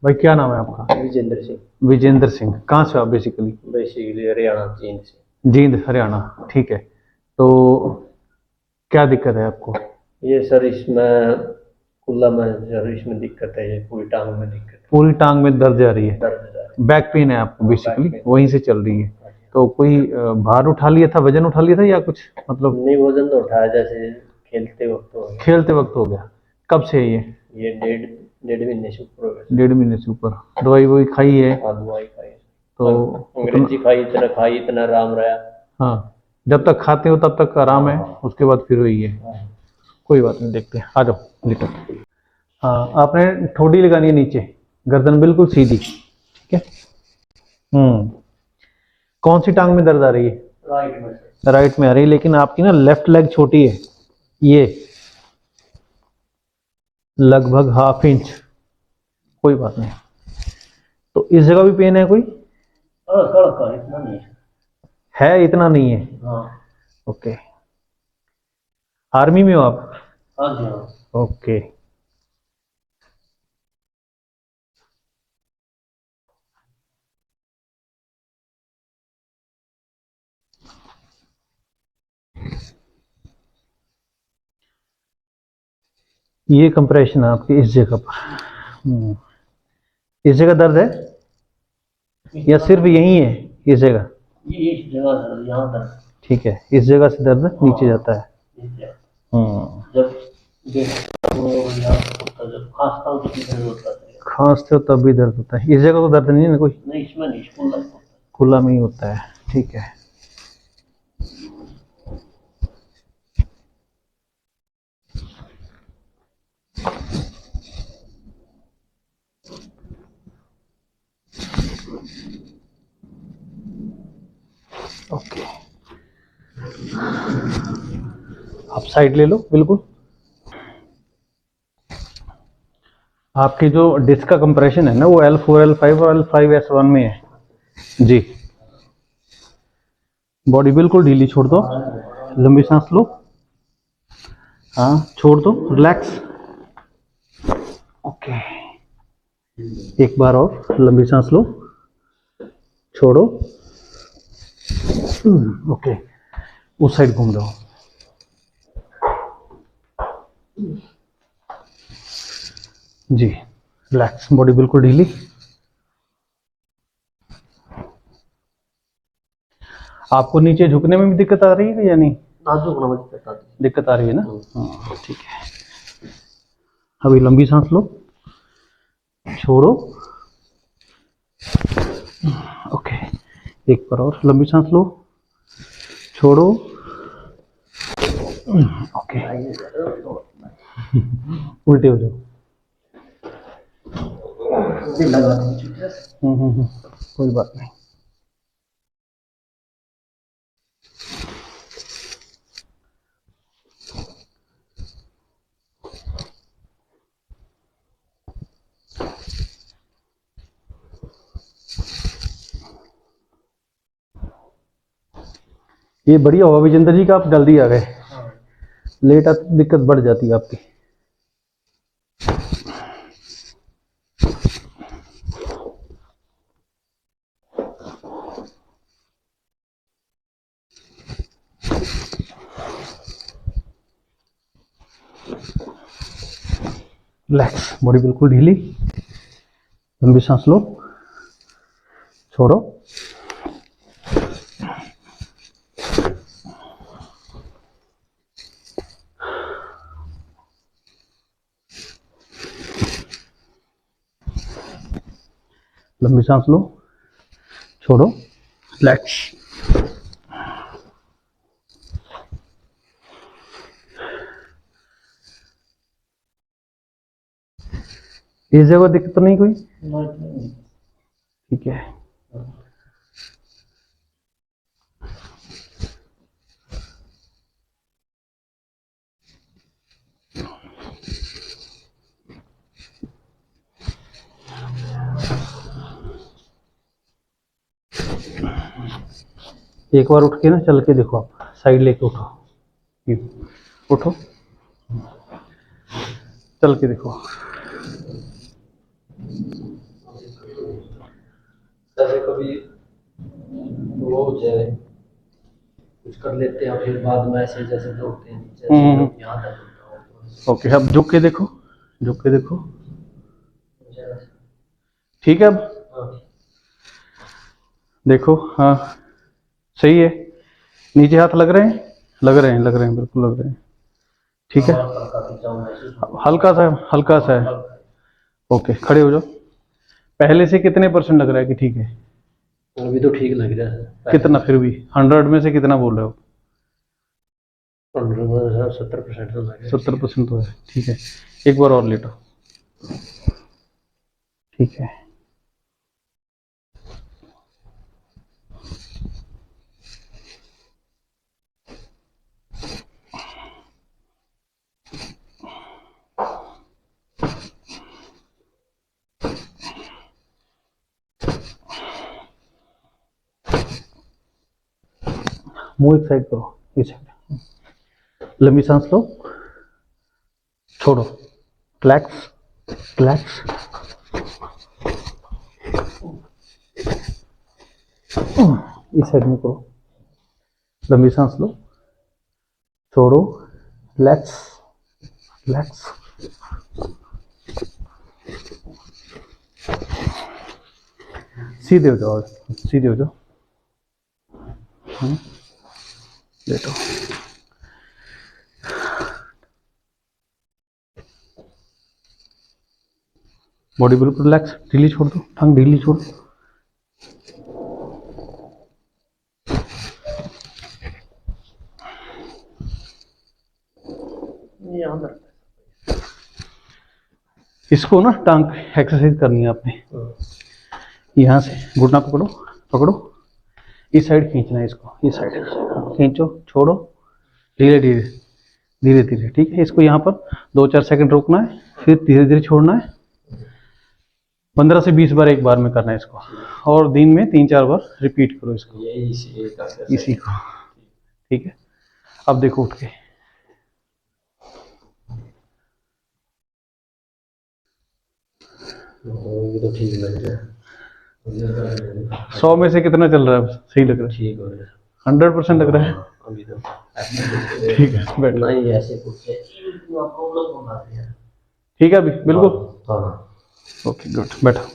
भाई क्या नाम है आपका? विजेंद्र सिंह। विजेंद्र सिंह। कहाँ से हो आप बेसिकली? बेसिकली हरियाणा जींद से। जींद हरियाणा, ठीक है। तो क्या दिक्कत है आपको? ये सर इसमें कुल्ला में सर इसमें दिक्कत है, ये पूरी टांग में दिक्कत है। पूरी टांग में दर्द जा रही है? दर्द जा रही बैक पेन है आपको है। Basically, back pain. वहीं से चल रही है? तो कोई भार उठा लिया था, वजन उठा लिया था या कुछ मतलब? नहीं, वजन तो उठाया जैसे खेलते वक्त हो गया। खेलते वक्त हो गया? कब से है ये? ये डेढ़ डेढ़ महीने से ऊपर हो गया। 1.5 महीने से ऊपर? दवाई वही खाई है? हाँ, दवाई खाई। तो अंग्रेजी खाई इतना आराम रहा। हाँ, जब तक खाते हो तब तक आराम है, उसके बाद फिर वही है। हाँ। कोई बात नहीं, देखते हैं, आ जाओ लेटो। हाँ, आपने ठोडी लगानी है नीचे, गर्दन बिल्कुल सीधी, ठीक है। कौन सी टांग में दर्द आ रही है? राइट में। राइट में आ रही है, लेकिन आपकी ना लेफ्ट लेग छोटी है, ये लगभग ½ इंच। कोई बात नहीं। तो इस जगह भी पेन है कोई? इतना नहीं है, इतना नहीं है? हाँ। ओके। आर्मी में हो आप? हाँ जी हाँ। ओके। ये कंप्रेशन है आपकी इस जगह पर। इस जगह दर्द है या सिर्फ यही है इस जगह? ये इस जगह यहाँ तक। ठीक है, इस जगह से दर्द नीचे जाता है। जब जब खांसता हूँ तो भी दर्द होता है। खांसते हो तब भी दर्द होता है? इस जगह को दर्द नहीं है ना कोई? नहीं, इसमें नहीं, खुला खुला में ही होता है, ठीक है। ओके, आप साइड ले लो बिल्कुल। आपकी जो डिस्क का कंप्रेशन है ना, वो L4 L5 और L5S1 में है जी। बॉडी बिल्कुल ढीली छोड़ दो, लंबी सांस लो। हाँ, छोड़ दो, रिलैक्स। ओके, एक बार और लंबी सांस लो, छोड़ो। ओके, उस साइड घूम जाओ जी। रिलैक्स, बॉडी बिल्कुल ढीली। आपको नीचे झुकने में भी दिक्कत आ रही है या नहीं? झुकना में दिक्कत आ रही है ना? हाँ, ठीक है। अभी लंबी सांस लो, छोड़ो। ओके, एक बार और लंबी सांस लो, छोड़ो। ओके, उल्टे हो जाओ। कोई बात नहीं। ये बढ़िया हुआ विजेंद्र जी का आप जल्दी आ गए, लेट आते दिक्कत बढ़ जाती है आपकी। रिलैक्स, बॉडी बिल्कुल ढीली। लंबी सांस लो, छोड़ो। लंबी सांस लो, छोड़ो। रिलैक्स। इस जगह दिक्कत तो नहीं कोई? ठीक है। एक बार उठ के ना चल के देखो, आप साइड लेके उठो, उठो, चल के देखो। जैसे कभी वो हो जाए, कुछ कर लेते हैं फिर बाद में ऐसे जैसे दौड़ते हैं नीचे, हम्म। ऐसे यहाँ तक होता हो ओके, अब झुक के देखो, झुक के देखो। तो ठीक है, अब हाँ। देखो, हाँ सही है। नीचे हाथ लग रहे हैं, लग रहे हैं, लग रहे हैं, बिल्कुल लग रहे हैं। ठीक है, हल्का खिंचाव महसूस होता हल्का सा है। है। ओके, खड़े हो जाओ। पहले से कितने परसेंट लग रहा है कि ठीक है? अभी तो ठीक लग रहा है। कितना फिर भी 100 में से कितना बोल रहे हो? 70% तो लग रहा है। 70% तो है, ठीक है। एक बार और लेटो। ठीक है, मुंह एक साइड करो, इस साइड। लंबी सांस लो, छोड़ो, रिलैक्स, रिलैक्स। इस साइड में करो, लंबी सांस लो, छोड़ो, रिलैक्स, रिलैक्स। सीधे हो जाओ, सीधे हो जाओ। लेटो। बॉडी बिल्कुल रिलैक्स, ढीली छोड़ दो, टांग ढीली छोड़ दो। यहाँ पर इसको ना टांग एक्सरसाइज करनी है आपने। यहाँ से घुटना पकड़ो, पकड़ो, इस साइड खींचना है इसको, इस साइड खींचो, छोड़ो, धीरे धीरे, धीरे धीरे। ठीक है, इसको यहाँ पर 2-4 सेकंड रोकना है, फिर धीरे धीरे छोड़ना है। 15 से 20 बार एक बार में करना है इसको, और दिन में 3-4 बार रिपीट करो इसको, इसी को। ठीक है, अब देखो उठ के। ये तो ठीक लग रहा है। 100 में से कितना चल रहा है? सही लग रहा है? ठीक हो रहा है। 100% लग रहा है? अभी तो ठीक है, बैठो। नहीं ऐसे कुछ प्रॉब्लम होना है। ठीक है अभी बिल्कुल। हाँ। ओके गुड, बैठो।